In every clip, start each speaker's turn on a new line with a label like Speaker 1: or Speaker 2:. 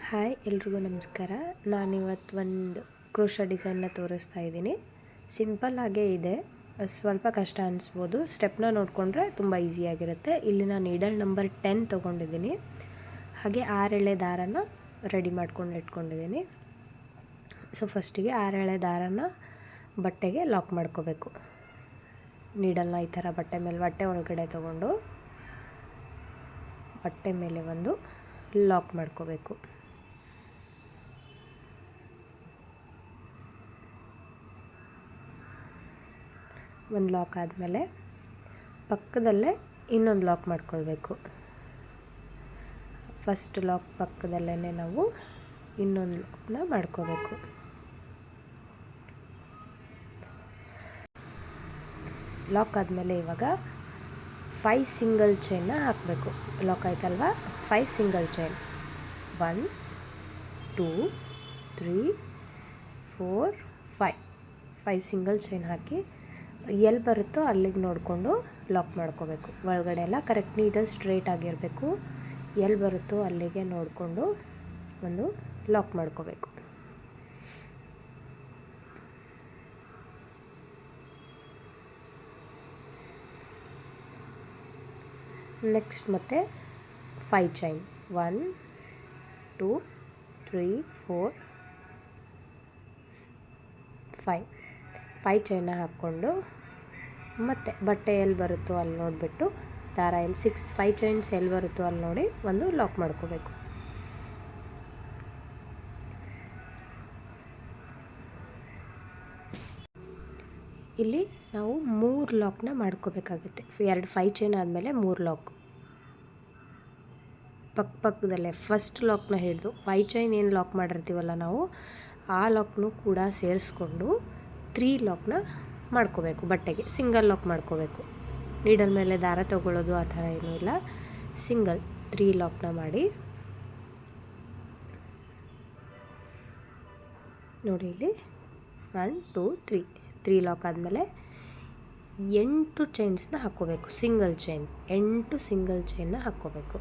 Speaker 1: Hi ಎಲ್ರಿಗೂ ನಮಸ್ಕಾರ. ನಾನಿವತ್ತು ಒಂದು ಕ್ರೋಶಾ ಡಿಸೈನ್ನ ತೋರಿಸ್ತಾ ಇದ್ದೀನಿ. ಸಿಂಪಲ್ ಆಗೇ ಇದೆ, ಸ್ವಲ್ಪ ಕಷ್ಟ ಅನಿಸ್ಬೋದು. ಸ್ಟೆಪ್ನ ನೋಡಿಕೊಂಡ್ರೆ ತುಂಬ ಈಸಿಯಾಗಿರುತ್ತೆ. ಇಲ್ಲಿ ನಾನು ನೀಡಲ್ ನಂಬರ್ 10 ತೊಗೊಂಡಿದ್ದೀನಿ. ಹಾಗೆ 6 ಎಳೆ ದಾರನ ರೆಡಿ ಮಾಡ್ಕೊಂಡು ಇಟ್ಕೊಂಡಿದ್ದೀನಿ. ಸೊ ಫಸ್ಟಿಗೆ 6 ಎಳೆ ದಾರನ ಬಟ್ಟೆಗೆ ಲಾಕ್ ಮಾಡ್ಕೋಬೇಕು. ನೀಡಲ್ನ ಈ ಥರ ಬಟ್ಟೆ ಒಳಗಡೆ ತೊಗೊಂಡು ಬಟ್ಟೆ ಮೇಲೆ ಒಂದು ಲಾಕ್ ಮಾಡ್ಕೋಬೇಕು. ಒಂದು ಲಾಕ್ ಆದಮೇಲೆ ಪಕ್ಕದಲ್ಲೇ ಇನ್ನೊಂದು ಲಾಕ್ ಮಾಡ್ಕೊಳ್ಬೇಕು. ಫಸ್ಟ್ ಲಾಕ್ ಪಕ್ಕದಲ್ಲೇ ನಾವು ಇನ್ನೊಂದು ಲಾಕ್ನ ಮಾಡ್ಕೋಬೇಕು. ಲಾಕ್ ಆದಮೇಲೆ ಇವಾಗ 5 ಸಿಂಗಲ್ ಚೈನ್ನ ಹಾಕಬೇಕು. ಲಾಕ್ ಆಯ್ತಲ್ವ, 5 ಸಿಂಗಲ್ ಚೈನ್. 1 2 3 4 5 ಸಿಂಗಲ್ ಚೈನ್ ಹಾಕಿ ಎಲ್ಲಿ ಬರುತ್ತೋ ಅಲ್ಲಿಗೆ ನೋಡಿಕೊಂಡು ಲಾಕ್ ಮಾಡ್ಕೋಬೇಕು. ಒಳಗಡೆ ಎಲ್ಲ ಕರೆಕ್ಟ್ ನೀಟಾಗಿ ಸ್ಟ್ರೇಟ್ ಆಗಿರಬೇಕು. ಎಲ್ಲಿ ಬರುತ್ತೋ ಅಲ್ಲಿಗೆ ನೋಡಿಕೊಂಡು ಒಂದು ಲಾಕ್ ಮಾಡ್ಕೋಬೇಕು. ನೆಕ್ಸ್ಟ್ ಮತ್ತೆ 5 ಚೈನ್. 1 2 3 4 5 ಚೈನ್ನ ಹಾಕ್ಕೊಂಡು ಮತ್ತೆ ಬಟ್ಟೆ ಎಲ್ಲಿ ಬರುತ್ತೋ ಅಲ್ಲಿ ನೋಡಿಬಿಟ್ಟು ದಾರ ಎಲ್ಲಿ 5 ಚೈನ್ಸ್ ಎಲ್ಲಿ ಬರುತ್ತೋ ಅಲ್ಲಿ ನೋಡಿ ಒಂದು ಲಾಕ್ ಮಾಡ್ಕೋಬೇಕು. ಇಲ್ಲಿ ನಾವು 3 ಲಾಕ್ನ ಮಾಡ್ಕೋಬೇಕಾಗುತ್ತೆ. 5 ಚೈನ್ ಆದಮೇಲೆ 3 ಲಾಕ್ ಪಕ್ಕದಲ್ಲೇ ಫಸ್ಟ್ ಲಾಕ್ನ ಹಿಡಿದು 5 ಚೈನ್ ಏನು ಲಾಕ್ ಮಾಡಿರ್ತೀವಲ್ಲ ನಾವು, ಆ ಲಾಕ್ನು ಕೂಡ ಸೇರಿಸ್ಕೊಂಡು 3 ಲಾಕ್ನ ಮಾಡ್ಕೋಬೇಕು. ಬಟ್ಟೆಗೆ ಸಿಂಗಲ್ ಲಾಕ್ ಮಾಡ್ಕೋಬೇಕು. ನೀಡಲ್ ಮೇಲೆ ದಾರ ತಗೊಳ್ಳೋದು ಆ ಥರ ಏನೂ ಇಲ್ಲ. ಸಿಂಗಲ್ 3 ಲಾಕ್ನ ಮಾಡಿ ನೋಡಿ. ಇಲ್ಲಿ 1 2 3 ಲಾಕ್ ಆದಮೇಲೆ 8 ಚೈನ್ಸ್ನ ಹಾಕ್ಕೋಬೇಕು. ಸಿಂಗಲ್ ಚೈನ್ 8 ಸಿಂಗಲ್ ಚೈನ್ನ ಹಾಕ್ಕೋಬೇಕು.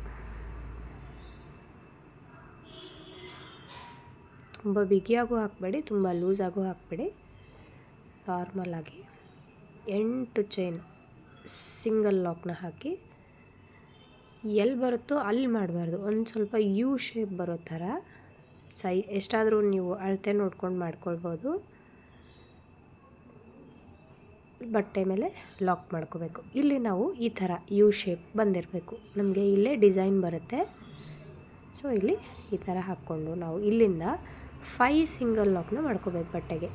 Speaker 1: ತುಂಬ ಬಿಗಿಯಾಗೂ ಹಾಕಬೇಡಿ, ತುಂಬ ಲೂಸಾಗೂ ಹಾಕಬೇಡಿ. ನಾರ್ಮಲಾಗಿ 8 ಚೈನ್ ಸಿಂಗಲ್ ಲಾಕ್ನ ಹಾಕಿ ಎಲ್ಲಿ ಬರುತ್ತೋ ಅಲ್ಲಿ ಮಾಡಬಾರ್ದು. ಒಂದು ಸ್ವಲ್ಪ ಯು ಶೇಪ್ ಬರೋ ಥರ ಎಷ್ಟಾದರೂ ನೀವು ಅಳತೆ ನೋಡ್ಕೊಂಡು ಮಾಡ್ಕೊಳ್ಬೋದು. ಬಟ್ಟೆ ಮೇಲೆ ಲಾಕ್ ಮಾಡ್ಕೋಬೇಕು. ಇಲ್ಲಿ ನಾವು ಈ ಥರ ಯು ಶೇಪ್ ಬಂದಿರಬೇಕು. ನಮಗೆ ಇಲ್ಲೇ ಡಿಸೈನ್ ಬರುತ್ತೆ. ಸೊ ಇಲ್ಲಿ ಈ ಥರ ಹಾಕ್ಕೊಂಡು ನಾವು ಇಲ್ಲಿಂದ 5 ಸಿಂಗಲ್ ಲಾಕ್ನ ಮಾಡ್ಕೋಬೇಕು. ಬಟ್ಟೆಗೆ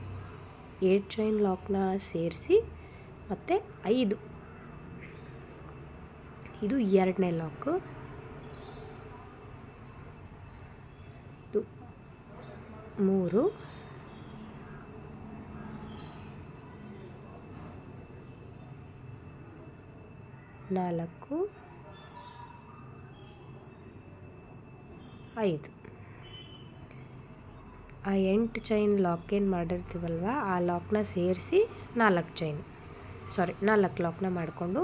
Speaker 1: 8 ಚೈನ್ ಲಾಕ್ನ ಸೇರಿಸಿ ಮತ್ತು 5, ಇದು 2ನೇ ಲಾಕು, ಇದು 3, 4, 5. ಆ 8 ಚೈನ್ ಲಾಕ್ ಏನು ಮಾಡಿರ್ತೀವಲ್ವ ಆ ಲಾಕ್ನ ಸೇರಿಸಿ 4 ಲಾಕ್ನ ಮಾಡಿಕೊಂಡು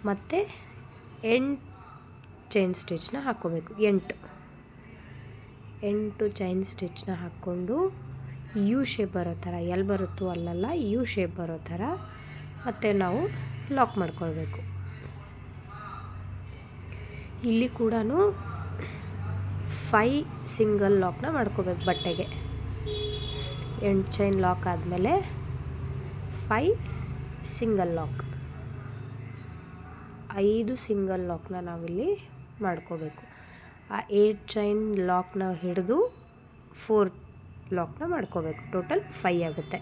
Speaker 1: ಮತ್ತೆ 8 ಚೈನ್ ಸ್ಟಿಚ್ನ ಹಾಕ್ಕೋಬೇಕು. 8 ಚೈನ್ ಸ್ಟಿಚ್ನ ಹಾಕ್ಕೊಂಡು ಯು ಶೇಪ್ ಬರೋ ಥರ, ಎಲ್ಲಿ ಬರುತ್ತೋ ಅಲ್ಲೆಲ್ಲ ಯು ಶೇಪ್ ಬರೋ ಥರ ಮತ್ತೆ ನಾವು ಲಾಕ್ ಮಾಡ್ಕೊಳ್ಬೇಕು. ಇಲ್ಲಿ ಕೂಡ 5 ಸಿಂಗಲ್ ಲಾಕ್ನ ಮಾಡ್ಕೋಬೇಕು. ಬಟ್ಟೆಗೆ 8 ಚೈನ್ ಲಾಕ್ ಆದಮೇಲೆ 5 ಸಿಂಗಲ್ ಲಾಕ್, 5 ಸಿಂಗಲ್ ಲಾಕ್ನ ನಾವಿಲ್ಲಿ ಮಾಡ್ಕೋಬೇಕು. ಆ 8 ಚೈನ್ ಲಾಕ್ನ ಹಿಡಿದು 4 ಲಾಕ್ನ ಮಾಡ್ಕೋಬೇಕು. ಟೋಟಲ್ 5 ಆಗುತ್ತೆ.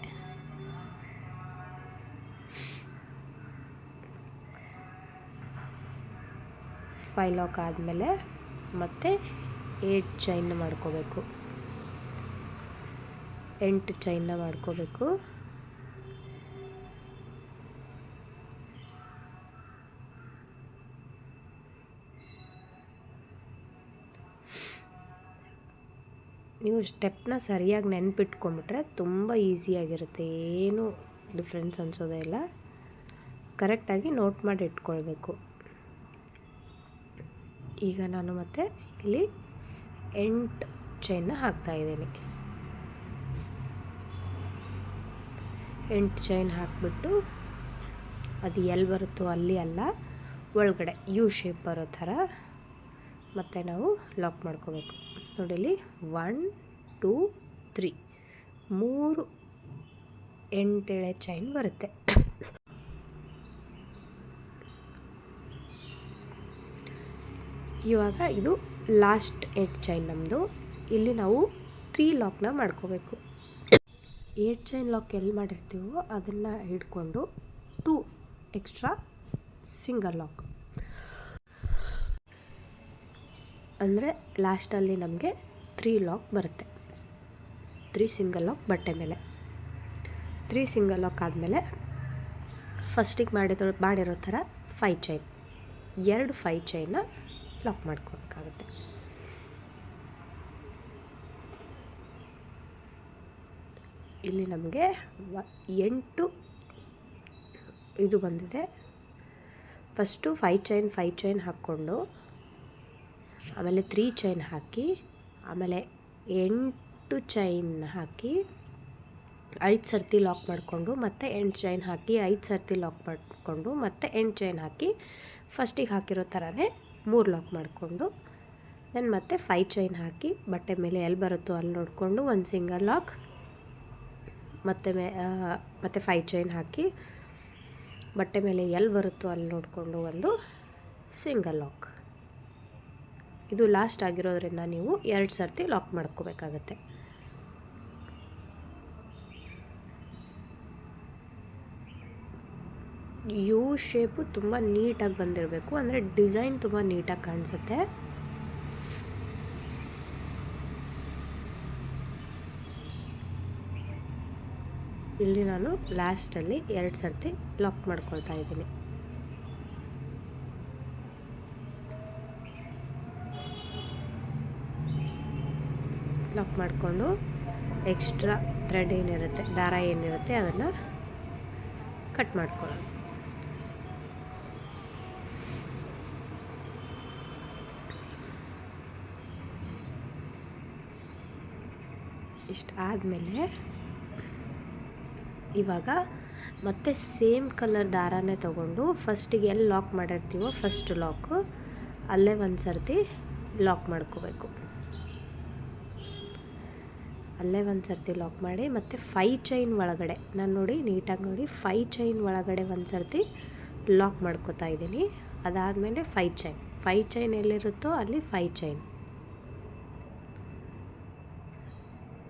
Speaker 1: ಫೈವ್ ಲಾಕ್ ಆದಮೇಲೆ ಮತ್ತೆ 8 ಚೈನ್ನ ಮಾಡ್ಕೋಬೇಕು. 8 ಚೈನ್ನ ಮಾಡ್ಕೋಬೇಕು. ನೀವು ಸ್ಟೆಪ್ನ ಸರಿಯಾಗಿ ನೆನ್ಪಿಟ್ಕೊಂಬಿಟ್ರೆ ತುಂಬ ಈಸಿಯಾಗಿರುತ್ತೆ. ಏನೂ ಡಿಫ್ರೆನ್ಸ್ ಅನಿಸೋದೇ ಇಲ್ಲ. ಕರೆಕ್ಟಾಗಿ ನೋಟ್ ಮಾಡಿ ಇಟ್ಕೊಳ್ಬೇಕು. ಈಗ ನಾನು ಮತ್ತೆ ಇಲ್ಲಿ 8 ಚೈನ್ನ ಹಾಕ್ತಾಯಿದ್ದೀನಿ. 8 ಚೈನ್ ಹಾಕಿಬಿಟ್ಟು ಅದು ಎಲ್ಲಿ ಬರುತ್ತೋ ಅಲ್ಲಿ ಅಲ್ಲ, ಒಳಗಡೆ ಯು ಶೇಪ್ ಬರೋ ಥರ ಮತ್ತು ನಾವು ಲಾಕ್ ಮಾಡ್ಕೋಬೇಕು. ನೋಡಿಲಿ 1 2 3 3 8 ಎಳೆ ಚೈನ್ ಬರುತ್ತೆ. ಇವಾಗ ಇದು ಲಾಸ್ಟ್ 8 ಚೈನ್ ನಮ್ಮದು. ಇಲ್ಲಿ ನಾವು 3 ಲಾಕ್ನ ಮಾಡ್ಕೋಬೇಕು. 8 ಚೈನ್ ಲಾಕ್ ಎಲ್ಲಿ ಮಾಡಿರ್ತೀವೋ ಅದನ್ನು ಹಿಡ್ಕೊಂಡು 2 ಎಕ್ಸ್ಟ್ರಾ ಸಿಂಗಲ್ ಲಾಕ್, ಅಂದರೆ ಲಾಸ್ಟಲ್ಲಿ ನಮಗೆ 3 ಲಾಕ್ ಬರುತ್ತೆ. 3 ಸಿಂಗಲ್ ಲಾಕ್ ಬಟ್ಟೆ ಮೇಲೆ. 3 ಸಿಂಗಲ್ ಲಾಕ್ ಆದಮೇಲೆ ಫಸ್ಟಿಗೆ ಮಾಡಿರೋ ಥರ 5 ಚೈನ್, 2 5 ಚೈನ್ನ ಲಾಕ್ ಮಾಡ್ಕೋಬೇಕಾಗುತ್ತೆ. ಇಲ್ಲಿ ನಮಗೆ 8 ಇದು ಬಂದಿದೆ. ಫಸ್ಟು 5 ಚೈನ್ ಹಾಕ್ಕೊಂಡು ಆಮೇಲೆ 3 ಚೈನ್ ಹಾಕಿ ಆಮೇಲೆ 8 ಚೈನ್ ಹಾಕಿ 5 ಸರ್ತಿ ಲಾಕ್ ಮಾಡಿಕೊಂಡು ಮತ್ತೆ 8 ಚೈನ್ ಹಾಕಿ 5 ಸರ್ತಿ ಲಾಕ್ ಮಾಡಿಕೊಂಡು ಮತ್ತೆ 8 ಚೈನ್ ಹಾಕಿ ಫಸ್ಟಿಗೆ ಹಾಕಿರೋ ಥರನೇ 3 ಲಾಕ್ ಮಾಡಿಕೊಂಡು ದೆನ್ ಮತ್ತೆ 5 ಚೈನ್ ಹಾಕಿ ಬಟ್ಟೆ ಮೇಲೆ ಎಲ್ಲಿ ಬರುತ್ತೋ ಅಲ್ಲಿ ನೋಡಿಕೊಂಡು ಒಂದು ಸಿಂಗಲ್ ಲಾಕ್, ಮತ್ತೆ 5 ಚೈನ್ ಹಾಕಿ ಬಟ್ಟೆ ಮೇಲೆ ಎಲ್ಲಿ ಬರುತ್ತೋ ಅಲ್ಲಿ ನೋಡಿಕೊಂಡು ಒಂದು ಸಿಂಗಲ್ ಲಾಕ್. ಇದು ಲಾಸ್ಟ್ ಆಗಿರೋದ್ರಿಂದ ನೀವು 2 ಸರ್ತಿ ಲಾಕ್ ಮಾಡ್ಕೋಬೇಕಾಗತ್ತೆ. ಯು ಶೇಪು ತುಂಬ ನೀಟಾಗಿ ಬಂದಿರಬೇಕು, ಅಂದರೆ ಡಿಸೈನ್ ತುಂಬ ನೀಟಾಗಿ ಕಾಣಿಸುತ್ತೆ. ಇಲ್ಲಿ ನಾನು ಲಾಸ್ಟಲ್ಲಿ 2 ಸರ್ತಿ ಲಾಕ್ ಮಾಡ್ಕೊಳ್ತಾ ಇದ್ದೀನಿ. ಲಾಕ್ ಮಾಡಿಕೊಂಡು ಎಕ್ಸ್ಟ್ರಾ ಥ್ರೆಡ್ ಏನಿರುತ್ತೆ, ದಾರ ಏನಿರುತ್ತೆ ಅದನ್ನು ಕಟ್ ಮಾಡ್ಕೊಳ್ಳೋದು. ಇಷ್ಟು ಆದಮೇಲೆ ಇವಾಗ ಮತ್ತೆ ಸೇಮ್ ಕಲರ್ ದಾರನೇ ತೊಗೊಂಡು ಫಸ್ಟಿಗೆ ಎಲ್ಲಿ ಲಾಕ್ ಮಾಡಿರ್ತೀವೋ ಫಸ್ಟ್ ಲಾಕು ಅಲ್ಲೇ ಒಂದು ಸರ್ತಿ ಲಾಕ್ ಮಾಡ್ಕೋಬೇಕು. ಅಲ್ಲೇ ಒಂದು ಸರ್ತಿ ಲಾಕ್ ಮಾಡಿ ಮತ್ತು 5 ಚೈನ್ ಒಳಗಡೆ ನಾನು ನೋಡಿ ನೀಟಾಗಿ ನೋಡಿ 5 ಚೈನ್ ಒಳಗಡೆ ಒಂದು ಸರ್ತಿ ಲಾಕ್ ಮಾಡ್ಕೋತಾ ಇದ್ದೀನಿ. ಅದಾದಮೇಲೆ 5 ಚೈನ್ ಎಲ್ಲಿರುತ್ತೋ ಅಲ್ಲಿ 5 ಚೈನ್.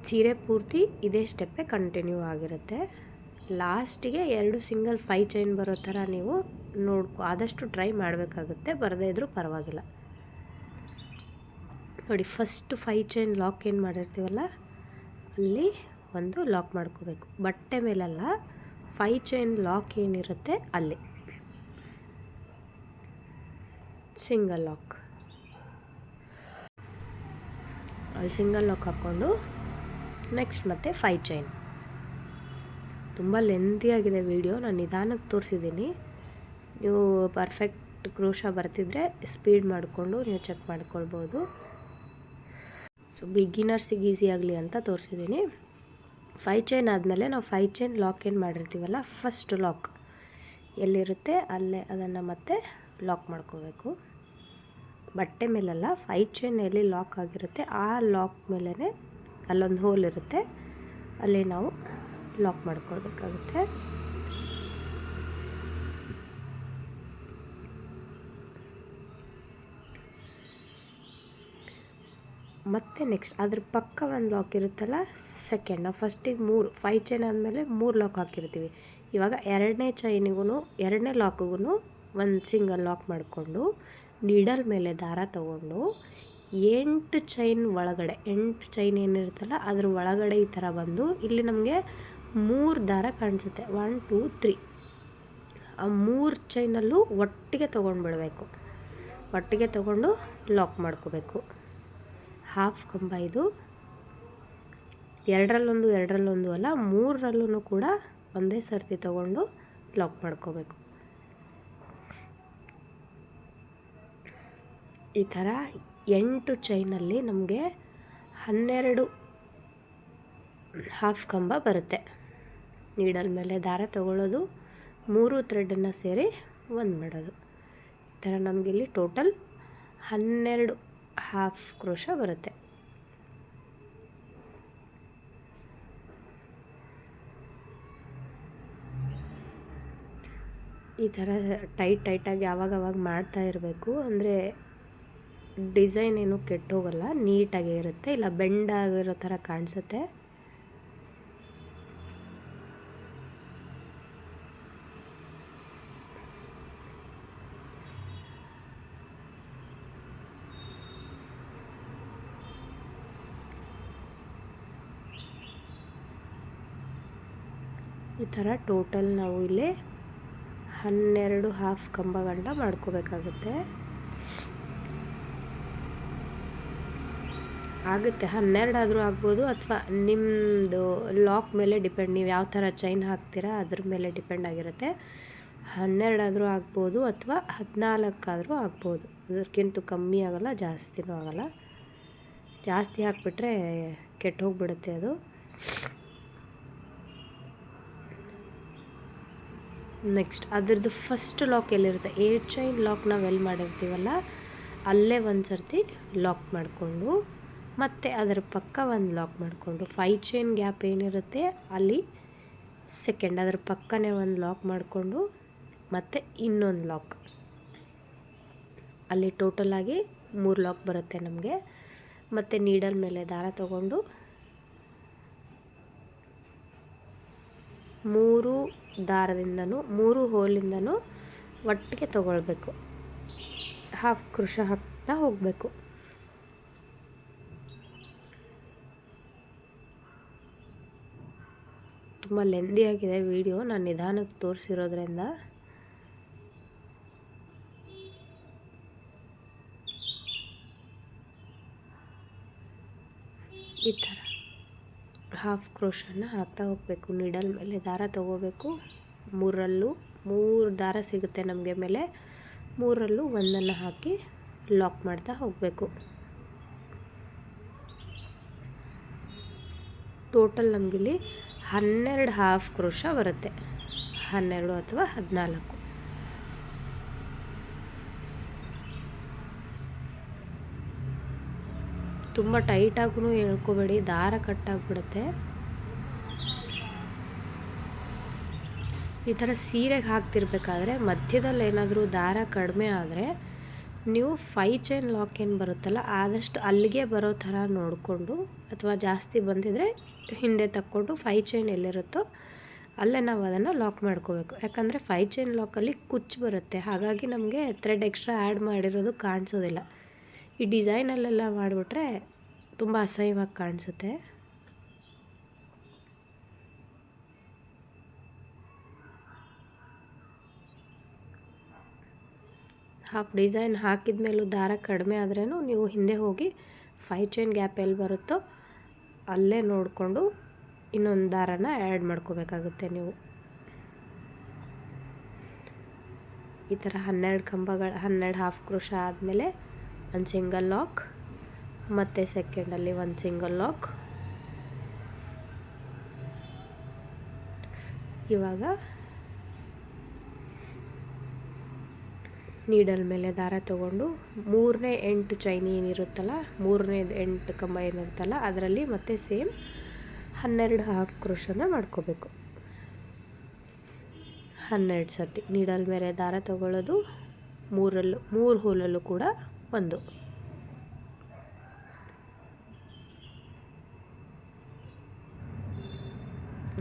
Speaker 1: ಸೀರೆ ಪೂರ್ತಿ ಇದೇ ಸ್ಟೆಪ್ಪೇ ಕಂಟಿನ್ಯೂ ಆಗಿರುತ್ತೆ. ಲಾಸ್ಟಿಗೆ 2 ಸಿಂಗಲ್ 5 ಚೈನ್ ಬರೋ ಥರ ನೀವು ಆದಷ್ಟು ಟ್ರೈ ಮಾಡಬೇಕಾಗುತ್ತೆ, ಬರದೇ ಇದ್ರೂ ಪರವಾಗಿಲ್ಲ. ನೋಡಿ ಫಸ್ಟ್ 5 ಚೈನ್ ಲಾಕ್ ಏನು ಮಾಡಿರ್ತೀವಲ್ಲ ಅಲ್ಲಿ ಒಂದು ಲಾಕ್ ಮಾಡ್ಕೋಬೇಕು. ಬಟ್ಟೆ ಮೇಲಲ್ಲ, 5 ಚೈನ್ ಲಾಕ್ ಏನಿರುತ್ತೆ ಅಲ್ಲಿ ಸಿಂಗಲ್ ಲಾಕ್. ಅಲ್ಲಿ ಸಿಂಗಲ್ ಲಾಕ್ ಹಾಕ್ಕೊಂಡು ನೆಕ್ಸ್ಟ್ ಮತ್ತೆ 5 ಚೈನ್. ತುಂಬ ಲೆಂತಿಯಾಗಿದೆ ವಿಡಿಯೋ, ನಾನು ನಿಧಾನಕ್ಕೆ ತೋರಿಸಿದ್ದೀನಿ. ನೀವು ಪರ್ಫೆಕ್ಟ್ ಕ್ರೋಶ ಬರ್ತಿದ್ರೆ ಸ್ಪೀಡ್ ಮಾಡಿಕೊಂಡು ನೀವು ಚೆಕ್ ಮಾಡ್ಕೊಳ್ಬೋದು. ಸೊ ಬಿಗಿನರ್ಸಿಗೆ ಈಸಿ ಆಗಲಿ ಅಂತ ತೋರಿಸಿದ್ದೀನಿ. 5 ಚೈನ್ ಆದಮೇಲೆ ನಾವು 5 ಚೈನ್ ಲಾಕ್ ಏನು ಮಾಡಿರ್ತೀವಲ್ಲ ಫಸ್ಟ್ ಲಾಕ್ ಎಲ್ಲಿರುತ್ತೆ ಅಲ್ಲೇ ಅದನ್ನು ಮತ್ತೆ ಲಾಕ್ ಮಾಡ್ಕೋಬೇಕು. ಬಟ್ಟೆ ಮೇಲೆಲ್ಲ 5 ಚೈನ್ ಎಲ್ಲಿ ಲಾಕ್ ಆಗಿರುತ್ತೆ ಆ ಲಾಕ್ ಮೇಲೇ ಅಲ್ಲೊಂದು ಹೋಲ್ ಇರುತ್ತೆ, ಅಲ್ಲಿ ನಾವು ಲಾಕ್ ಮಾಡ್ಕೊಳ್ಬೇಕಾಗುತ್ತೆ. ಮತ್ತು ನೆಕ್ಸ್ಟ್ ಅದ್ರ ಪಕ್ಕ ಒಂದು ಲಾಕ್ ಇರುತ್ತಲ್ಲ ಸೆಕೆಂಡ್, ನಾವು ಫಸ್ಟಿಗೆ 5 ಚೈನ್ ಆದಮೇಲೆ 3 ಲಾಕ್ ಹಾಕಿರ್ತೀವಿ. ಇವಾಗ 2ನೇ ಲಾಕ್ಗೂ ಒಂದು ಸಿಂಗಲ್ ಲಾಕ್ ಮಾಡಿಕೊಂಡು ನೀಡಲ್ ಮೇಲೆ ದಾರ ತಗೊಂಡು 8 ಚೈನ್ ಒಳಗಡೆ 8 ಚೈನ್ ಏನಿರುತ್ತಲ್ಲ ಅದ್ರ ಒಳಗಡೆ ಈ ಥರ ಬಂದು ಇಲ್ಲಿ ನಮಗೆ 3 ದಾರ ಕಾಣಿಸುತ್ತೆ. 1 2 3 ಆ 3 ಚೈನಲ್ಲೂ ಒಟ್ಟಿಗೆ ತೊಗೊಂಡ್ಬಿಡಬೇಕು. ಒಟ್ಟಿಗೆ ತೊಗೊಂಡು ಲಾಕ್ ಮಾಡ್ಕೋಬೇಕು. ಹಾಫ್ ಕಂಬ ಇದು, 2ರಲ್ಲೊಂದು ಅಲ್ಲ 3ರಲ್ಲೂ ಕೂಡ ಒಂದೇ ಸರ್ತಿ ತೊಗೊಂಡು ಲಾಕ್ ಮಾಡ್ಕೋಬೇಕು. ಈ ಥರ 8 ಚೈನಲ್ಲಿ ನಮಗೆ 12 ಹಾಫ್ ಕಂಬ ಬರುತ್ತೆ. ನೀಡಲ್ ಮೇಲೆ ದಾರ ತಗೊಳ್ಳೋದು, 3 ಥ್ರೆಡನ್ನು ಸೇರಿ ಒಂದು ಮಾಡೋದು. ಈ ಥರ ನಮಗಿಲ್ಲಿ ಟೋಟಲ್ 12 ಹಾಫ್ ಕ್ರೋಶ ಬರುತ್ತೆ. ಈ ಥರ ಟೈಟಾಗಿ ಆವಾಗವಾಗ ಮಾಡ್ತಾ ಇರಬೇಕು, ಅಂದರೆ ಡಿಸೈನ್ ಏನು ಕೆಟ್ಟೋಗಲ್ಲ, ನೀಟಾಗೇ ಇರುತ್ತೆ. ಇಲ್ಲ ಬೆಂಡ್ ಆಗಿರೋ ಥರ ಕಾಣಿಸುತ್ತೆ. ಈ ಥರ ಟೋಟಲ್ ನಾವು ಇಲ್ಲಿ 12 ಹಾಫ್ ಕಂಬ ಗಂಟ ಮಾಡ್ಕೋಬೇಕಾಗುತ್ತೆ. ಆಗುತ್ತೆ, 12 ಆದರೂ ಆಗ್ಬೋದು, ಅಥವಾ ನಿಮ್ಮದು ಲಾಕ್ ಮೇಲೆ ಡಿಪೆಂಡ್, ನೀವು ಯಾವ ಥರ ಚೈನ್ ಹಾಕ್ತೀರಾ ಅದ್ರ ಮೇಲೆ ಡಿಪೆಂಡ್ ಆಗಿರುತ್ತೆ. 12 ಆದರೂ ಆಗ್ಬೋದು, ಅಥವಾ 14 ಆದರೂ ಆಗ್ಬೋದು. ಅದಕ್ಕಿಂತ ಕಮ್ಮಿ ಆಗೋಲ್ಲ, ಜಾಸ್ತಿನೂ ಆಗೋಲ್ಲ. ಜಾಸ್ತಿ ಹಾಕಿಬಿಟ್ರೆ ಕೆಟ್ಟು ಹೋಗಿಬಿಡುತ್ತೆ ಅದು. ನೆಕ್ಸ್ಟ್ ಅದರದ್ದು ಫಸ್ಟ್ ಲಾಕ್ ಎಲ್ಲಿರುತ್ತೆ, 8 ಚೈನ್ ಲಾಕ್ ನಾವು ಎಲ್ಲಿ ಮಾಡಿರ್ತೀವಲ್ಲ ಅಲ್ಲೇ ಒಂದು ಸರ್ತಿ ಲಾಕ್ ಮಾಡಿಕೊಂಡು, ಮತ್ತು ಅದರ ಪಕ್ಕ ಒಂದು ಲಾಕ್ ಮಾಡಿಕೊಂಡು, 5 ಚೈನ್ ಗ್ಯಾಪ್ ಏನಿರುತ್ತೆ ಅಲ್ಲಿ ಸೆಕೆಂಡ್ ಅದರ ಪಕ್ಕನೇ ಒಂದು ಲಾಕ್ ಮಾಡಿಕೊಂಡು, ಮತ್ತು ಇನ್ನೊಂದು ಲಾಕ್, ಅಲ್ಲಿ ಟೋಟಲಾಗಿ 3 ಲಾಕ್ ಬರುತ್ತೆ ನಮಗೆ. ಮತ್ತು ನೀಡಲ್ ಮೇಲೆ ದಾರ ತಗೊಂಡು 3 ದಾರದಿಂದನೂ 3 ಹೋಲಿಂದನೂ ಒಟ್ಟಿಗೆ ತಗೊಳ್ಬೇಕು. ಹಾಫ್ ಕ್ರೋಶ ಹಾಕ್ತಾ ಹೋಗಬೇಕು. ತುಂಬ ಲೆಂದಿಯಾಗಿದೆ ವಿಡಿಯೋ, ನಾನು ನಿಧಾನಕ್ಕೆ ತೋರಿಸಿರೋದ್ರಿಂದ. ಈ ಥರ ಹಾಫ್ ಕ್ರೋಶನ ಹಾಕ್ತಾ ಹೋಗಬೇಕು. ನೀಡಲ್ ಮೇಲೆ ದಾರ ತಗೋಬೇಕು. 3 ದಾರ ಸಿಗುತ್ತೆ ನಮಗೆ ಮೇಲೆ, 3ರಲ್ಲೂ ಒಂದನ್ನು ಹಾಕಿ ಲಾಕ್ ಮಾಡ್ತಾ ಹೋಗಬೇಕು. ಟೋಟಲ್ ನಮಗಿಲ್ಲಿ 12 ಹಾಫ್ ಕ್ರೋಶ ಬರುತ್ತೆ, 12 ಅಥವಾ 14. ತುಂಬ ಟೈಟಾಗೂ ಎಳ್ಕೊಬೇಡಿ, ದಾರ ಕಟ್ಟಾಗ್ಬಿಡುತ್ತೆ. ಈ ಥರ ಸೀರೆಗೆ ಹಾಕ್ತಿರ್ಬೇಕಾದ್ರೆ ಮಧ್ಯದಲ್ಲಿ ಏನಾದರೂ ದಾರ ಕಡಿಮೆ ಆದರೆ ನೀವು 5 ಚೈನ್ ಲಾಕ್ ಏನು ಬರುತ್ತಲ್ಲ ಆದಷ್ಟು ಅಲ್ಲಿಗೆ ಬರೋ ಥರ ನೋಡಿಕೊಂಡು, ಅಥವಾ ಜಾಸ್ತಿ ಬಂದಿದ್ರೆ ಹಿಂದೆ ತಕ್ಕೊಂಡು 5 ಚೈನ್ ಎಲ್ಲಿರುತ್ತೋ ಅಲ್ಲೇ ನಾವು ಅದನ್ನು ಲಾಕ್ ಮಾಡ್ಕೋಬೇಕು. ಯಾಕಂದರೆ 5 ಚೈನ್ ಲಾಕಲ್ಲಿ ಕುಚ್ಚು ಬರುತ್ತೆ, ಹಾಗಾಗಿ ನಮಗೆ ಥ್ರೆಡ್ ಎಕ್ಸ್ಟ್ರಾ ಆ್ಯಡ್ ಮಾಡಿರೋದು ಕಾಣಿಸೋದಿಲ್ಲ. ಈ ಡಿಸೈನಲ್ಲೆಲ್ಲ ಮಾಡಿಬಿಟ್ರೆ ತುಂಬ ಅಸಹ್ಯವಾಗಿ ಕಾಣಿಸುತ್ತೆ. ಹಾಫ್ ಡಿಸೈನ್ ಹಾಕಿದ ಮೇಲೂ ದಾರ ಕಡಿಮೆ ಆದ್ರೂ ನೀವು ಹಿಂದೆ ಹೋಗಿ 5 ಚೈನ್ ಗ್ಯಾಪ್ ಎಲ್ಲಿ ಬರುತ್ತೋ ಅಲ್ಲೇ ನೋಡಿಕೊಂಡು ಇನ್ನೊಂದು ದಾರನ ಆ್ಯಡ್ ಮಾಡ್ಕೋಬೇಕಾಗುತ್ತೆ ನೀವು. ಈ ಥರ 12 ಹಾಫ್ ಕ್ರೋಶ ಆದಮೇಲೆ ಒಂದು ಸಿಂಗಲ್ ಲಾಕ್, ಮತ್ತು ಸೆಕೆಂಡಲ್ಲಿ ಒಂದು ಸಿಂಗಲ್ ಲಾಕ್. ಇವಾಗ ನೀಡಲ್ ಮೇಲೆ ದಾರ ತಗೊಂಡು 3ನೇ 8 ಚೈನ್ ಏನಿರುತ್ತಲ್ಲ, 3ನೇ 8 ಕಂಬ ಏನಿರುತ್ತಲ್ಲ ಅದರಲ್ಲಿ ಮತ್ತೆ ಸೇಮ್ 12 ಹಾಫ್ ಕ್ರೋಶನ ಮಾಡ್ಕೋಬೇಕು. 12 ಸರ್ತಿ ನೀಡಲ್ ಮೇಲೆ ದಾರ ತಗೊಳ್ಳೋದು, 3 ಹೋಲಲ್ಲೂ ಕೂಡ ಒಂದು.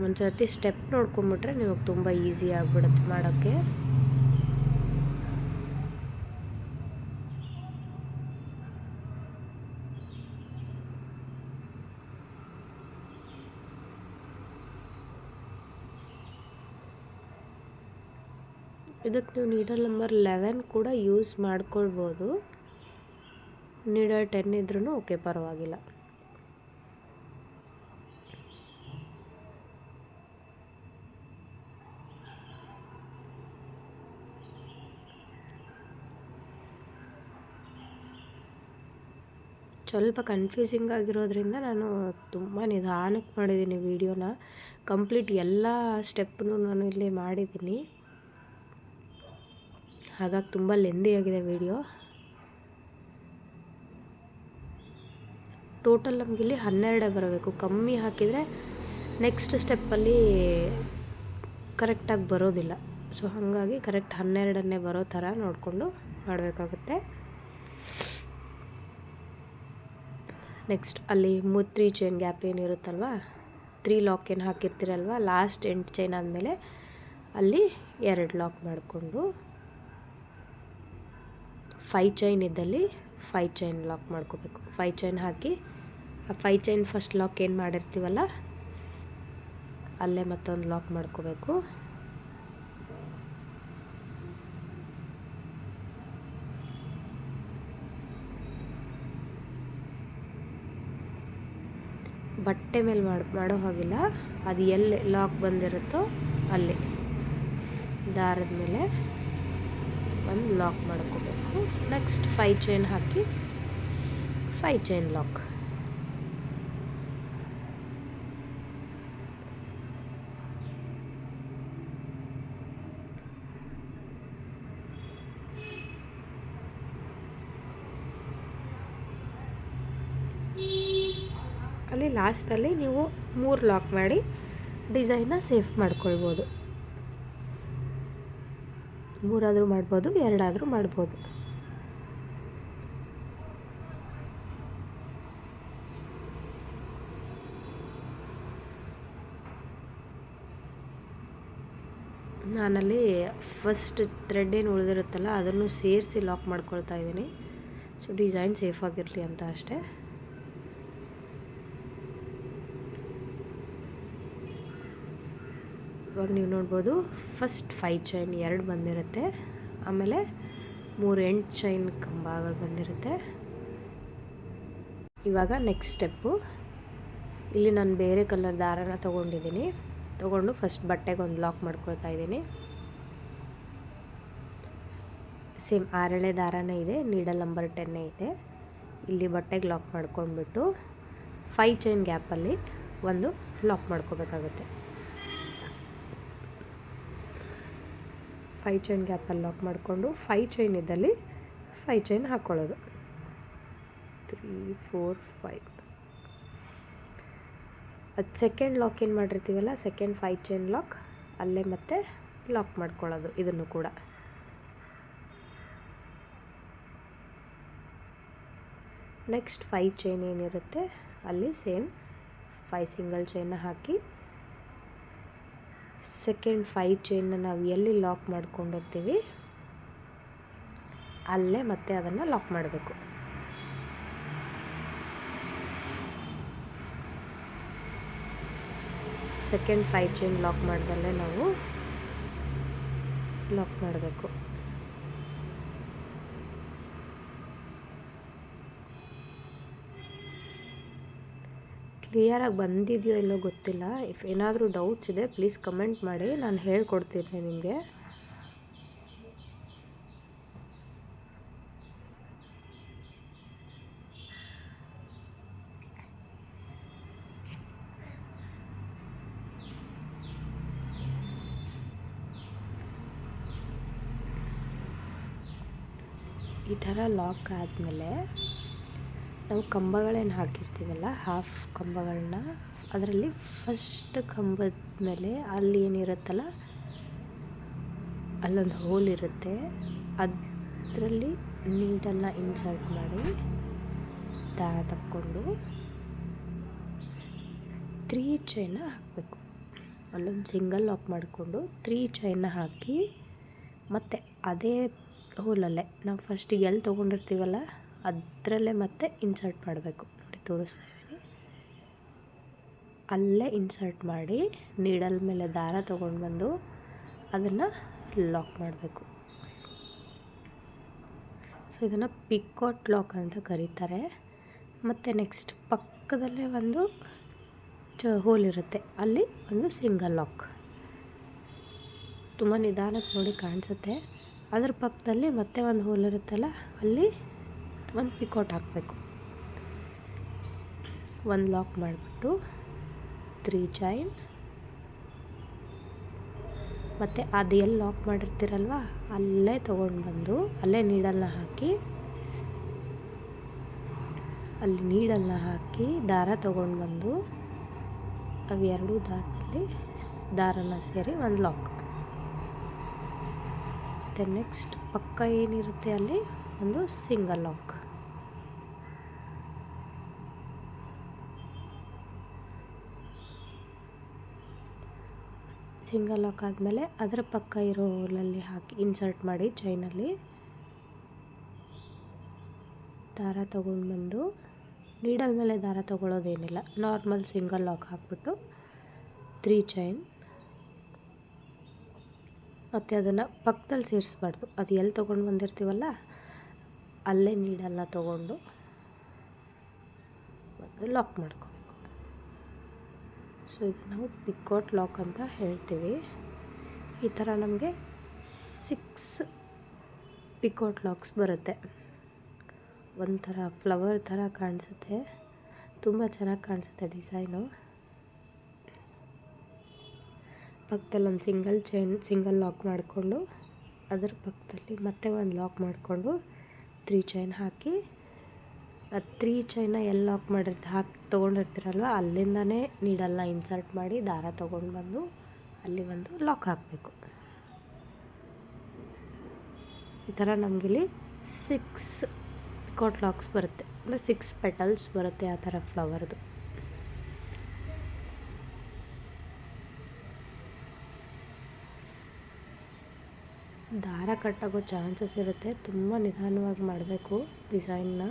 Speaker 1: ಒಂದು ಸರ್ತಿ ಸ್ಟೆಪ್ ನೋಡ್ಕೊಂಬಿಟ್ರೆ ನಿಮಗೆ ತುಂಬ ಈಸಿ ಆಗಿಬಿಡುತ್ತೆ ಮಾಡೋಕ್ಕೆ. ಇದಕ್ಕೆ ನೀವು ನೀಡಲ್ ನಂಬರ್ 11 ಕೂಡ ಯೂಸ್ ಮಾಡ್ಕೊಳ್ಬೋದು, ನೀಡಲ್ 10 ಇದ್ರೂ ಓಕೆ, ಪರವಾಗಿಲ್ಲ. ಸ್ವಲ್ಪ ಕನ್ಫ್ಯೂಸಿಂಗ್ ಆಗಿರೋದ್ರಿಂದ ನಾನು ತುಂಬ ನಿಧಾನಕ್ಕೆ ಮಾಡಿದ್ದೀನಿ ವಿಡಿಯೋನ. ಕಂಪ್ಲೀಟ್ ಎಲ್ಲ ಸ್ಟೆಪ್ಪನ್ನು ನಾನು ಇಲ್ಲಿ ಮಾಡಿದ್ದೀನಿ, ಹಾಗಾಗಿ ತುಂಬ ಲೆಂದಿಯಾಗಿದೆ ವಿಡಿಯೋ. ಟೋಟಲ್ ನಮಗಿಲ್ಲಿ 12 ಬರಬೇಕು. ಕಮ್ಮಿ ಹಾಕಿದರೆ ನೆಕ್ಸ್ಟ್ ಸ್ಟೆಪ್ಪಲ್ಲಿ ಕರೆಕ್ಟಾಗಿ ಬರೋದಿಲ್ಲ. ಸೊ ಹಾಗಾಗಿ ಕರೆಕ್ಟ್ 12ನೇ ಬರೋ ಥರ ನೋಡಿಕೊಂಡು ಮಾಡಬೇಕಾಗುತ್ತೆ. ನೆಕ್ಸ್ಟ್ ಅಲ್ಲಿ 3 ಚೈನ್ ಗ್ಯಾಪ್ ಏನಿರುತ್ತಲ್ವ, 3 ಲಾಕ್ ಏನು ಹಾಕಿರ್ತೀರಲ್ವ, ಲಾಸ್ಟ್ ಎಂಡ್ ಚೈನ್ ಆದಮೇಲೆ ಅಲ್ಲಿ 2 ಲಾಕ್ ಮಾಡಿಕೊಂಡು 5 ಚೈನ್ ಇದ್ದಲ್ಲಿ 5 ಚೈನ್ ಲಾಕ್ ಮಾಡ್ಕೋಬೇಕು. 5 ಚೈನ್ ಹಾಕಿ ಆ 5 ಚೈನ್ ಫಸ್ಟ್ ಲಾಕ್ ಏನು ಮಾಡಿರ್ತೀವಲ್ಲ ಅಲ್ಲೇ ಮತ್ತೊಂದು ಲಾಕ್ ಮಾಡ್ಕೋಬೇಕು. ಬಟ್ಟೆ ಮೇಲೆ ಮಾಡೋ ಹಾಗಿಲ್ಲ, ಅದು ಎಲ್ಲಿ ಲಾಕ್ ಬಂದಿರುತ್ತೋ ಅಲ್ಲಿ ದಾರದ ಮೇಲೆ ಒಂದು ಲಾಕ್ ಮಾಡ್ಕೋಬೇಕು. ನೆಕ್ಸ್ಟ್ 5 ಚೈನ್ ಹಾಕಿ 5 ಚೈನ್ ಲಾಕ್. ಅಲ್ಲಿ ಲಾಸ್ಟಲ್ಲಿ ನೀವು 3 ಲಾಕ್ ಮಾಡಿ ಡಿಸೈನ್ನ ಸೇಫ್ ಮಾಡ್ಕೊಳ್ಬೋದು. 3 ಆದರೂ ಮಾಡ್ಬೋದು, 2 ಆದರೂ ಮಾಡ್ಬೋದು. ನಾನಲ್ಲಿ ಫಸ್ಟ್ ಥ್ರೆಡ್ ಏನು ಉಳಿದಿರುತ್ತಲ್ಲ ಅದನ್ನು ಸೇರಿಸಿ ಲಾಕ್ ಮಾಡ್ಕೊಳ್ತಾ ಇದ್ದೀನಿ. ಸೊ ಡಿಸೈನ್ ಸೇಫ್ ಆಗಿರಲಿ ಅಂತ ಅಷ್ಟೇ. ಇವಾಗ ನೀವು ನೋಡ್ಬೋದು ಫಸ್ಟ್ 5 ಚೈನ್ 2 ಬಂದಿರುತ್ತೆ, ಆಮೇಲೆ 3 ಎಂಡ್ ಚೈನ್ ಕಂಬಗಳು ಬಂದಿರುತ್ತೆ. ಇವಾಗ ನೆಕ್ಸ್ಟ್ ಸ್ಟೆಪ್ಪು, ಇಲ್ಲಿ ನಾನು ಬೇರೆ ಕಲರ್ ದಾರನ ತೊಗೊಂಡು ಫಸ್ಟ್ ಬಟ್ಟೆಗೆ ಒಂದು ಲಾಕ್ ಮಾಡ್ಕೊಳ್ತಾ ಇದ್ದೀನಿ. ಸೇಮ್ 6 ದಾರನೇ ಇದೆ, ನೀಡಲ್ ನಂಬರ್ 10 ಇದೆ. ಇಲ್ಲಿ ಬಟ್ಟೆಗೆ ಲಾಕ್ ಮಾಡ್ಕೊಂಡ್ಬಿಟ್ಟು 5 ಚೈನ್ ಗ್ಯಾಪಲ್ಲಿ ಒಂದು ಲಾಕ್ ಮಾಡ್ಕೋಬೇಕಾಗುತ್ತೆ. 5 ಚೈನ್ ಗ್ಯಾಪಲ್ಲಿ ಲಾಕ್ ಮಾಡಿಕೊಂಡು 5 ಚೈನ್ ಇದ್ದಲ್ಲಿ 5 ಚೈನ್ ಹಾಕ್ಕೊಳ್ಳೋದು. 3 4 5. ಅದು ಸೆಕೆಂಡ್ ಲಾಕ್ ಏನು ಮಾಡಿರ್ತೀವಲ್ಲ, ಸೆಕೆಂಡ್ 5 ಚೈನ್ ಲಾಕ್ ಅಲ್ಲೇ ಮತ್ತೆ ಲಾಕ್ ಮಾಡ್ಕೊಳ್ಳೋದು. ಇದನ್ನು ಕೂಡ ನೆಕ್ಸ್ಟ್ 5 ಚೈನ್ ಏನಿರುತ್ತೆ ಅಲ್ಲಿ ಸೇಮ್ 5 ಸಿಂಗಲ್ ಚೈನ್ನ ಹಾಕಿ ಸೆಕೆಂಡ್ 5 ಚೈನ್ನ ನಾವು ಎಲ್ಲಿ ಲಾಕ್ ಮಾಡ್ಕೊಂಡಿರ್ತೀವಿ ಅಲ್ಲೇ ಮತ್ತೆ ಅದನ್ನು ಲಾಕ್ ಮಾಡಬೇಕು. ಸೆಕೆಂಡ್ 5 ಚೈನ್ ಲಾಕ್ ಮಾಡಿದಲ್ಲೇ ನಾವು ಲಾಕ್ ಮಾಡಬೇಕು. ಕ್ಲಿಯರಾಗಿ ಬಂದಿದೆಯೋ ಇಲ್ಲೋ ಗೊತ್ತಿಲ್ಲ. ಇಫ್ ಏನಾದರೂ ಡೌಟ್ಸ್ ಇದೆ ಪ್ಲೀಸ್ ಕಮೆಂಟ್ ಮಾಡಿ, ನಾನು ಹೇಳ್ಕೊಡ್ತೀನಿ ನಿಮಗೆ. ಈ ಥರ ಲಾಕ್ ಆದಮೇಲೆ ನಾವು ಕಂಬಗಳೇನು ಹಾಕಿರ್ತೀವಲ್ಲ, ಹಾಫ್ ಕಂಬಗಳನ್ನ, ಅದರಲ್ಲಿ ಫಸ್ಟ್ ಕಂಬದ ಮೇಲೆ ಅಲ್ಲಿ ಏನಿರುತ್ತಲ್ಲ ಅಲ್ಲೊಂದು ಹೋಲ್ ಇರುತ್ತೆ, ಅದರಲ್ಲಿ ನೀಡನ್ನು ಇನ್ಸರ್ಟ್ ಮಾಡಿ ದಾರ ತಕ್ಕೊಂಡು 3 ಚೈನ್ನ ಹಾಕಬೇಕು. ಅಲ್ಲೊಂದು ಸಿಂಗಲ್ ಲಾಕ್ ಮಾಡಿಕೊಂಡು 3 ಚೈನ್ನ ಹಾಕಿ ಮತ್ತು ಅದೇ ಹೋಲಲ್ಲೇ ನಾವು ಫಸ್ಟಿಗೆ ಎಲ್ಲಿ ತೊಗೊಂಡಿರ್ತೀವಲ್ಲ ಅದರಲ್ಲೇ ಮತ್ತೆ ಇನ್ಸರ್ಟ್ ಮಾಡಬೇಕು. ನೋಡಿ ತೋರಿಸ್ತಾ ಇದ್ದೀನಿ, ಅಲ್ಲೇ ಇನ್ಸರ್ಟ್ ಮಾಡಿ ನೀಡಲ್ ಮೇಲೆ ದಾರ ತೊಗೊಂಡು ಬಂದು ಅದನ್ನು ಲಾಕ್ ಮಾಡಬೇಕು. ಸೊ ಇದನ್ನು ಪಿಕಾಟ್ ಲಾಕ್ ಅಂತ ಕರೀತಾರೆ. ಮತ್ತು ನೆಕ್ಸ್ಟ್ ಪಕ್ಕದಲ್ಲೇ ಒಂದು ಹೋಲ್ ಇರುತ್ತೆ, ಅಲ್ಲಿ ಒಂದು ಸಿಂಗಲ್ ಲಾಕ್. ತುಂಬ ನಿಧಾನಕ್ಕೆ ನೋಡಿ ಕಾಣಿಸುತ್ತೆ. ಅದ್ರ ಪಕ್ಕದಲ್ಲಿ ಮತ್ತೆ ಒಂದು ಹೋಲ್ ಇರುತ್ತಲ್ಲ ಅಲ್ಲಿ ಒಂದು ಪಿಕಾಟ್ ಹಾಕಬೇಕು. ಒಂದು ಲಾಕ್ ಮಾಡಿಬಿಟ್ಟು 3 ಚೈನ್, ಮತ್ತು ಅದು ಎಲ್ಲಿ ಲಾಕ್ ಮಾಡಿರ್ತೀರಲ್ವ ಅಲ್ಲೇ ತೊಗೊಂಡು ಬಂದು ಅಲ್ಲೇ ನೀಡಲ್ನ ಹಾಕಿ, ಅಲ್ಲಿ ನೀಡಲ್ನ ಹಾಕಿ ದಾರ ತೊಗೊಂಡು ಬಂದು ಅವು ಎರಡೂ ದಾರದಲ್ಲಿ ದಾರನ ಸೇರಿ ಒಂದು ಲಾಕ್. ಮತ್ತು ನೆಕ್ಸ್ಟ್ ಪಕ್ಕ ಏನಿರುತ್ತೆ ಅಲ್ಲಿ ಒಂದು ಸಿಂಗಲ್ ಲಾಕ್. ಸಿಂಗಲ್ ಲಾಕ್ ಆದಮೇಲೆ ಅದರ ಪಕ್ಕ ಇರೋ ಹೋಲಲ್ಲಿ ಹಾಕಿ ಇನ್ಸರ್ಟ್ ಮಾಡಿ ಚೈನಲ್ಲಿ ದಾರ ತೊಗೊಂಡು ಬಂದು, ನೀಡಲ್ ಮೇಲೆ ದಾರ ತೊಗೊಳ್ಳೋದೇನಿಲ್ಲ, ನಾರ್ಮಲ್ ಸಿಂಗಲ್ ಲಾಕ್ ಹಾಕ್ಬಿಟ್ಟು 3 ಚೈನ್, ಮತ್ತು ಅದನ್ನು ಪಕ್ಕದಲ್ಲಿ ಸೇರಿಸ್ಬಾರ್ದು, ಅದು ಎಲ್ಲಿ ತೊಗೊಂಡು ಬಂದಿರ್ತೀವಲ್ಲ ಅಲ್ಲೇ ನೀಡಲ್ನ ತೊಗೊಂಡು ಲಾಕ್ ಮಾಡ್ಕೋಬೇಕು. ಸೊ ಇದು ನಾವು ಪಿಕೋಟ್ ಲಾಕ್ ಅಂತ ಹೇಳ್ತೀವಿ. ಈ ಥರ ನಮಗೆ 6 ಪಿಕೋಟ್ ಲಾಕ್ಸ್ ಬರುತ್ತೆ. ಒಂಥರ ಫ್ಲವರ್ ಥರ ಕಾಣಿಸುತ್ತೆ, ತುಂಬ ಚೆನ್ನಾಗಿ ಕಾಣಿಸುತ್ತೆ ಡಿಸೈನು. ಪಕ್ಕದಲ್ಲಿ ಒಂದು ಸಿಂಗಲ್ ಲಾಕ್ ಮಾಡಿಕೊಂಡು ಅದರ ಪಕ್ಕದಲ್ಲಿ ಮತ್ತೆ ಒಂದು ಲಾಕ್ ಮಾಡಿಕೊಂಡು 3 ಚೈನ್ ಹಾಕಿ, ಅದು 3 ಚೈನ ಎಲ್ಲಿ ಲಾಕ್ ತೊಗೊಂಡಿರ್ತೀರಲ್ವ ಅಲ್ಲಿಂದನೇ ನೀಡಲ್ನ ಇನ್ಸರ್ಟ್ ಮಾಡಿ ದಾರ ತೊಗೊಂಡು ಬಂದು ಅಲ್ಲಿ ಒಂದು ಲಾಕ್ ಹಾಕಬೇಕು. ಈ ಥರ ನಮಗಿಲ್ಲಿ 6 ಪಿಕೋಟ್ ಲಾಕ್ಸ್ ಬರುತ್ತೆ, ಅಂದರೆ 6 ಪೆಟಲ್ಸ್ ಬರುತ್ತೆ ಆ ಥರ ಫ್ಲವರ್ದು. ದಾರ ಕಟ್ಟಾಗೋ ಚಾನ್ಸಸ್ ಇರುತ್ತೆ, ತುಂಬ ನಿಧಾನವಾಗಿ ಮಾಡಬೇಕು ಡಿಸೈನ್ನ.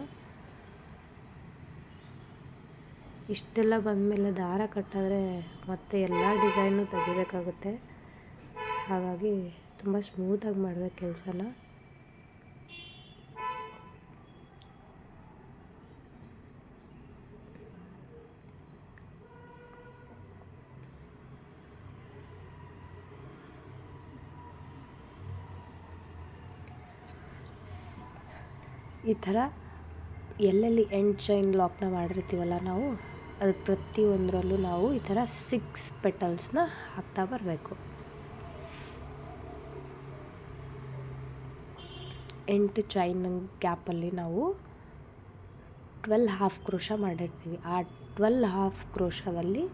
Speaker 1: ಇಷ್ಟೆಲ್ಲ ಬಂದಮೇಲೆ ದಾರ ಕಟ್ಟಿದ್ರೆ ಮತ್ತೆ ಎಲ್ಲ ಡಿಸೈನು ತೆಗಿಬೇಕಾಗುತ್ತೆ, ಹಾಗಾಗಿ ತುಂಬ ಸ್ಮೂತಾಗಿ ಮಾಡಬೇಕು ಕೆಲಸನ. ಈ ಥರ ಎಲ್ಲೆಲ್ಲಿ ಎಂಡ್ ಚೈನ್ ಲಾಕ್ನ ಮಾಡಿರ್ತೀವಲ್ಲ ನಾವು, ಅದು ಪ್ರತಿಯೊಂದರಲ್ಲೂ ನಾವು ಈ ಥರ 6 ಪೆಟಲ್ಸ್ನ ಹಾಕ್ತಾ ಬರಬೇಕು. 8 ಚೈನ್ ಗ್ಯಾಪಲ್ಲಿ ನಾವು 12 ಹಾಫ್ ಕ್ರೋಶ ಮಾಡಿರ್ತೀವಿ. ಆ 12 ಹಾಫ್ ಕ್ರೋಶದಲ್ಲಿ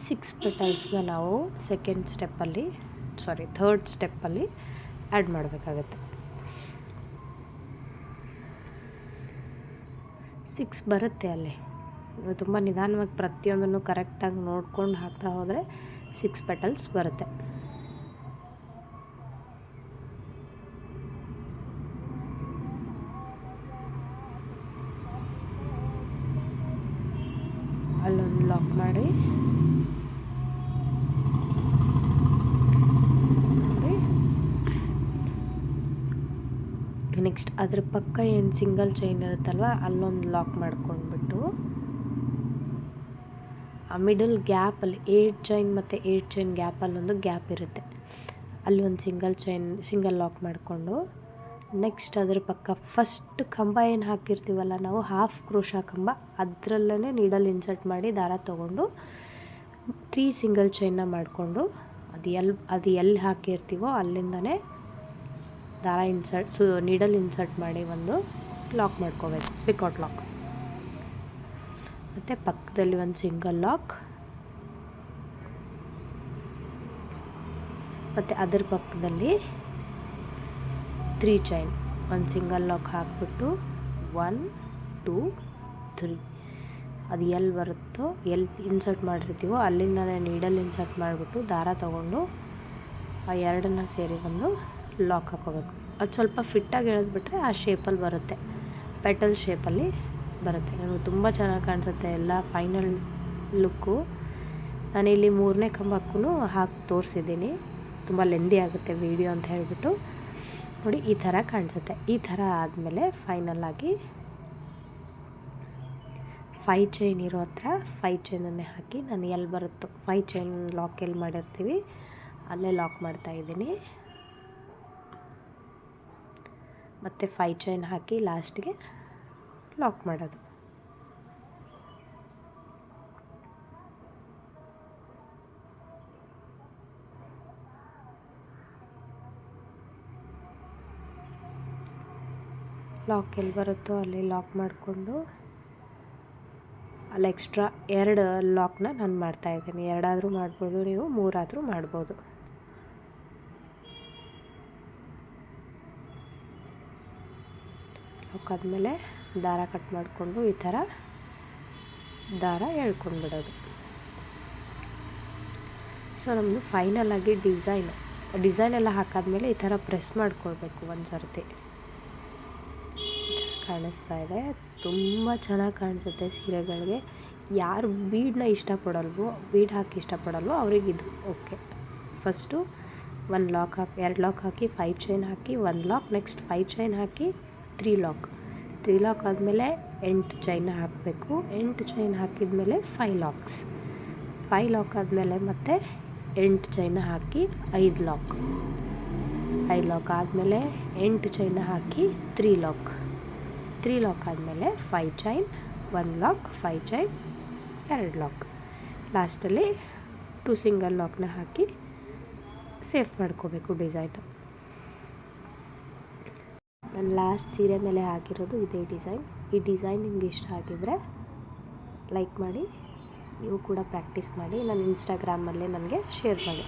Speaker 1: 6 ಪೆಟಲ್ಸ್ನ ನಾವು ಥರ್ಡ್ ಸ್ಟೆಪ್ಪಲ್ಲಿ ಆ್ಯಡ್ ಮಾಡಬೇಕಾಗತ್ತೆ. 6 ಬರುತ್ತೆ ಅಲ್ಲಿ. ತುಂಬ ನಿಧಾನವಾಗಿ ಪ್ರತಿಯೊಂದನ್ನು ಕರೆಕ್ಟಾಗಿ ನೋಡ್ಕೊಂಡು ಹಾಕ್ತಾ ಹೋದರೆ 6 ಪೆಟಲ್ಸ್ ಬರುತ್ತೆ. ಅಲ್ಲೊಂದು ಲಾಕ್ ಮಾಡಿ ನೆಕ್ಸ್ಟ್ ಅದ್ರ ಪಕ್ಕ ಏನು ಸಿಂಗಲ್ ಚೈನ್ ಇರುತ್ತಲ್ವ ಅಲ್ಲೊಂದು ಲಾಕ್ ಮಾಡ್ಕೊಂಡ್ಬಿಟ್ಟು ಆ ಮಿಡಲ್ ಗ್ಯಾಪಲ್ಲಿ 8 ಚೈನ್ ಮತ್ತು 8 ಚೈನ್ ಗ್ಯಾಪಲ್ಲೊಂದು ಗ್ಯಾಪ್ ಇರುತ್ತೆ, ಅಲ್ಲಿ ಒಂದು ಸಿಂಗಲ್ ಲಾಕ್ ಮಾಡಿಕೊಂಡು ನೆಕ್ಸ್ಟ್ ಅದ್ರ ಪಕ್ಕ ಫಸ್ಟ್ ಕಂಬ ಏನು ಹಾಕಿರ್ತೀವಲ್ಲ ನಾವು ಹಾಫ್ ಕ್ರೋಶ ಕಂಬ, ಅದರಲ್ಲೇ ನೀಡಲ್ ಇನ್ಸರ್ಟ್ ಮಾಡಿ ದಾರ ತೊಗೊಂಡು 3 ಸಿಂಗಲ್ ಚೈನ್ನ ಮಾಡಿಕೊಂಡು ಅದು ಎಲ್ಲಿ ಹಾಕಿರ್ತೀವೋ ಅಲ್ಲಿಂದನೇ ದಾರ ನೀಡಲ್ ಇನ್ಸರ್ಟ್ ಮಾಡಿ ಒಂದು ಲಾಕ್ ಮಾಡ್ಕೋಬೇಕು, ಪಿಕೋಟ್ ಲಾಕ್. ಮತ್ತು ಪಕ್ಕದಲ್ಲಿ ಒಂದು ಸಿಂಗಲ್ ಲಾಕ್, ಮತ್ತು ಅದರ ಪಕ್ಕದಲ್ಲಿ 3 ಚೈನ್, ಒಂದು ಸಿಂಗಲ್ ಲಾಕ್ ಹಾಕ್ಬಿಟ್ಟು 1 2 3 ಅದು ಎಲ್ಲಿ ಬರುತ್ತೋ ಎಲ್ಲಿ ಇನ್ಸರ್ಟ್ ಮಾಡಿರ್ತೀವೋ ಅಲ್ಲಿಂದನೇ ನೀಡಲ್ ಇನ್ಸರ್ಟ್ ಮಾಡಿಬಿಟ್ಟು ದಾರ ತೊಗೊಂಡು ಆ ಎರಡನ್ನ ಸೇರಿ ಒಂದು ಲಾಕ್ ಹಾಕೋಬೇಕು. ಅದು ಸ್ವಲ್ಪ ಫಿಟ್ಟಾಗಿ ಎಳೆದ್ಬಿಟ್ರೆ ಆ ಶೇಪಲ್ಲಿ ಬರುತ್ತೆ, ಪೆಟಲ್ ಶೇಪಲ್ಲಿ ಬರುತ್ತೆ. ನಮಗೆ ತುಂಬ ಚೆನ್ನಾಗಿ ಕಾಣಿಸುತ್ತೆ ಎಲ್ಲ ಫೈನಲ್ ಲುಕ್ಕು. ನಾನಿಲ್ಲಿ 3ನೇ ಕಂಬಕ್ಕೂ ಹಾಕಿ ತೋರಿಸಿದ್ದೀನಿ, ತುಂಬ ಲೆಂದಿ ಆಗುತ್ತೆ ವಿಡಿಯೋ ಅಂತ ಹೇಳಿಬಿಟ್ಟು. ನೋಡಿ ಈ ಥರ ಕಾಣಿಸುತ್ತೆ. ಈ ಥರ ಆದಮೇಲೆ ಫೈನಲ್ಲಾಗಿ 5 ಚೈನ್ ಇರೋ ಹತ್ರ 5 ಚೈನನ್ನೇ ಹಾಕಿ ನಾನು ಎಲ್ಲಿ ಬರುತ್ತೋ 5 ಚೈನ್ ಲಾಕ್ ಎಲ್ಲಿ ಮಾಡಿರ್ತೀವಿ ಅಲ್ಲೇ ಲಾಕ್ ಮಾಡ್ತಾಯಿದ್ದೀನಿ. ಮತ್ತು 5 ಚೈನ್ ಹಾಕಿ ಲಾಸ್ಟ್ಗೆ ಲಾಕ್ ಮಾಡೋದು. ಲಾಕ್ ಎಲ್ಲಿ ಬರುತ್ತೋ ಅಲ್ಲಿ ಲಾಕ್ ಮಾಡಿಕೊಂಡು ಅಲ್ಲಿ ಎಕ್ಸ್ಟ್ರಾ 2 ಲಾಕ್ನ ನಾನು ಮಾಡ್ತಾಯಿದ್ದೀನಿ. 2 ಆದರೂ ಮಾಡ್ಬೋದು, ನೀವು 3 ಆದರೂ ಮಾಡ್ಬೋದು. ಲಾಕ್ ಆದಮೇಲೆ ದಾರ ಕಟ್ ಮಾಡಿಕೊಂಡು ಈ ಥರ ದಾರ ಎಳ್ಕೊಂಡು ಬಿಡೋದು. ಸೊ ನಮ್ಮದು ಫೈನಲಾಗಿ ಡಿಸೈನ್ ಎಲ್ಲ ಹಾಕಾದ್ಮೇಲೆ ಈ ಥರ ಪ್ರೆಸ್ ಮಾಡ್ಕೊಳ್ಬೇಕು ಒಂದು ಸರ್ತಿ. ಕಾಣಿಸ್ತಾ ಇದೆ, ತುಂಬ ಚೆನ್ನಾಗಿ ಕಾಣಿಸುತ್ತೆ ಸೀರೆಗಳಿಗೆ. ಯಾರು ಬೀಡನ್ನ ಇಷ್ಟಪಡಲ್ವೋ, ಬೀಡ್ ಹಾಕಿ ಇಷ್ಟಪಡಲ್ವೋ ಅವ್ರಿಗಿದು ಓಕೆ. ಫಸ್ಟು 1 ಲಾಕ್ ಹಾಕಿ, 2 ಲಾಕ್ ಹಾಕಿ, 5 ಚೈನ್ ಹಾಕಿ, 1 ಲಾಕ್, ನೆಕ್ಸ್ಟ್ 5 ಚೈನ್ ಹಾಕಿ, 3 ಲಾಕ್. 3 ಲಾಕ್ ಆದಮೇಲೆ 8 ಚೈನ್ ಹಾಕಬೇಕು. 8 ಚೈನ್ ಹಾಕಿದ್ಮೇಲೆ 5 ಲಾಕ್ಸ್. 5 ಲಾಕ್ ಆದಮೇಲೆ ಮತ್ತೆ 8 ಚೈನ ಹಾಕಿ 5 ಲಾಕ್. 5 ಲಾಕ್ ಆದಮೇಲೆ 8 ಚೈನ ಹಾಕಿ 3 ಲಾಕ್. 3 ಲಾಕ್ ಆದಮೇಲೆ 5 ಚೈನ್, 1 ಲಾಕ್, 5 ಚೈನ್, 2 ಲಾಕ್. ಲಾಸ್ಟಲ್ಲಿ 2 ಸಿಂಗಲ್ ಲಾಕ್ನ ಹಾಕಿ ಸೇಫ್ ಮಾಡ್ಕೋಬೇಕು ಡಿಸೈನ್. ನಾನು ಲಾಸ್ಟ್ ಸೀರೆ ಮೇಲೆ ಹಾಕಿರೋದು ಇದೇ ಡಿಸೈನ್. ಈ ಡಿಸೈನ್ ನಿಮ್ಗೆ ಇಷ್ಟ ಆಗಿದ್ರೆ ಲೈಕ್ ಮಾಡಿ, ನೀವು ಕೂಡ ಪ್ರಾಕ್ಟೀಸ್ ಮಾಡಿ, ನನ್ನ ಇನ್ಸ್ಟಾಗ್ರಾಮಲ್ಲೇ ನನಗೆ ಶೇರ್ ಮಾಡಿ.